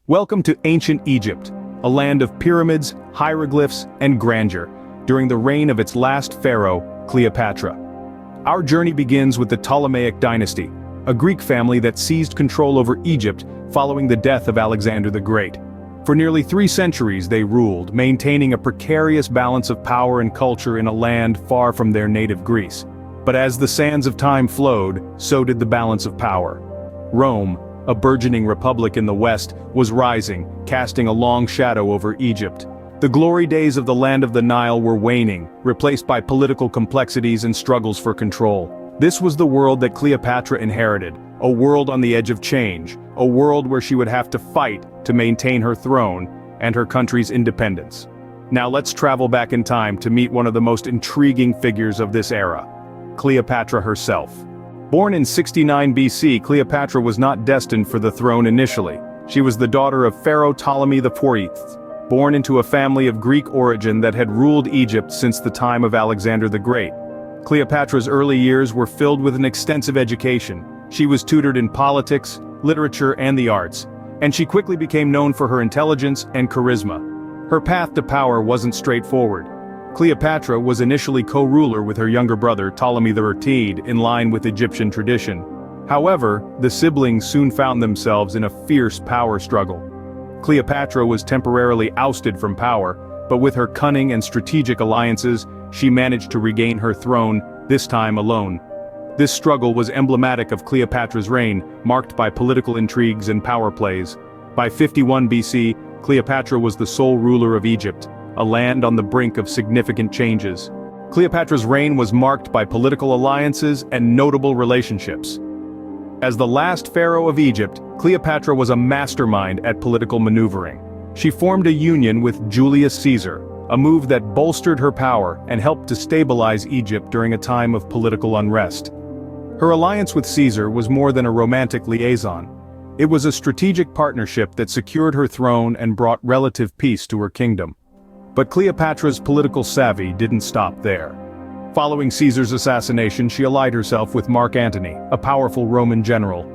Welcome to ancient Egypt, a land of pyramids, hieroglyphs, and grandeur, during the reign of its last pharaoh, Cleopatra. Our journey begins with the Ptolemaic dynasty, a Greek family that seized control over Egypt following the death of Alexander the Great. For nearly 3 centuries they ruled, maintaining a precarious balance of power and culture in a land far from their native Greece. But as the sands of time flowed, so did the balance of power. Rome, a burgeoning republic in the west, was rising, casting a long shadow over Egypt. The glory days of the land of the Nile were waning, replaced by political complexities and struggles for control. This was the world that Cleopatra inherited, a world on the edge of change, a world where she would have to fight to maintain her throne and her country's independence. Now let's travel back in time to meet one of the most intriguing figures of this era, Cleopatra herself. Born in 69 BC, Cleopatra was not destined for the throne initially. She was the daughter of Pharaoh Ptolemy IV, born into a family of Greek origin that had ruled Egypt since the time of Alexander the Great. Cleopatra's early years were filled with an extensive education. She was tutored in politics, literature, and the arts, and she quickly became known for her intelligence and charisma. Her path to power wasn't straightforward. Cleopatra was initially co-ruler with her younger brother Ptolemy XIII in line with Egyptian tradition. However, the siblings soon found themselves in a fierce power struggle. Cleopatra was temporarily ousted from power, but with her cunning and strategic alliances, she managed to regain her throne, this time alone. This struggle was emblematic of Cleopatra's reign, marked by political intrigues and power plays. By 51 BC, Cleopatra was the sole ruler of Egypt, a land on the brink of significant changes. Cleopatra's reign was marked by political alliances and notable relationships. As the last pharaoh of Egypt, Cleopatra was a mastermind at political maneuvering. She formed a union with Julius Caesar, a move that bolstered her power and helped to stabilize Egypt during a time of political unrest. Her alliance with Caesar was more than a romantic liaison. It was a strategic partnership that secured her throne and brought relative peace to her kingdom. But Cleopatra's political savvy didn't stop there. Following Caesar's assassination, she allied herself with Mark Antony, a powerful Roman general.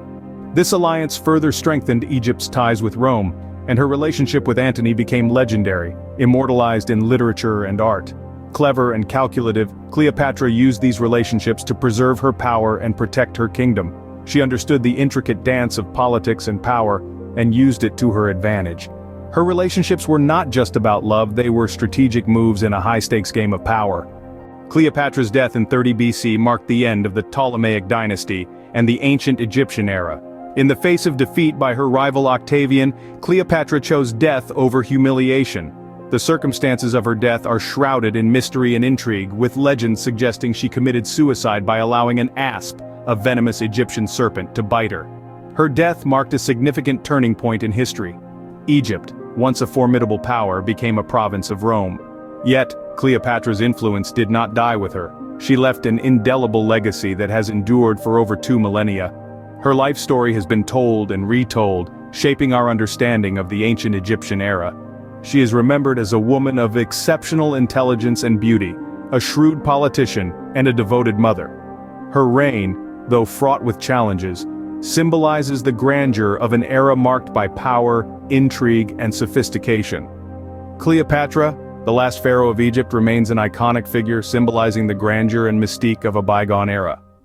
This alliance further strengthened Egypt's ties with Rome, and her relationship with Antony became legendary, immortalized in literature and art. Clever and calculative, Cleopatra used these relationships to preserve her power and protect her kingdom. She understood the intricate dance of politics and power, and used it to her advantage. Her relationships were not just about love, they were strategic moves in a high-stakes game of power. Cleopatra's death in 30 BC marked the end of the Ptolemaic dynasty and the ancient Egyptian era. In the face of defeat by her rival Octavian, Cleopatra chose death over humiliation. The circumstances of her death are shrouded in mystery and intrigue, with legends suggesting she committed suicide by allowing an asp, a venomous Egyptian serpent, to bite her. Her death marked a significant turning point in history. Egypt, once a formidable power, became a province of Rome. Yet, Cleopatra's influence did not die with her. She left an indelible legacy that has endured for over 2 millennia. Her life story has been told and retold, shaping our understanding of the ancient Egyptian era. She is remembered as a woman of exceptional intelligence and beauty, a shrewd politician, and a devoted mother. Her reign, though fraught with challenges, symbolizes the grandeur of an era marked by power, intrigue, and sophistication. Cleopatra, the last pharaoh of Egypt, remains an iconic figure symbolizing the grandeur and mystique of a bygone era.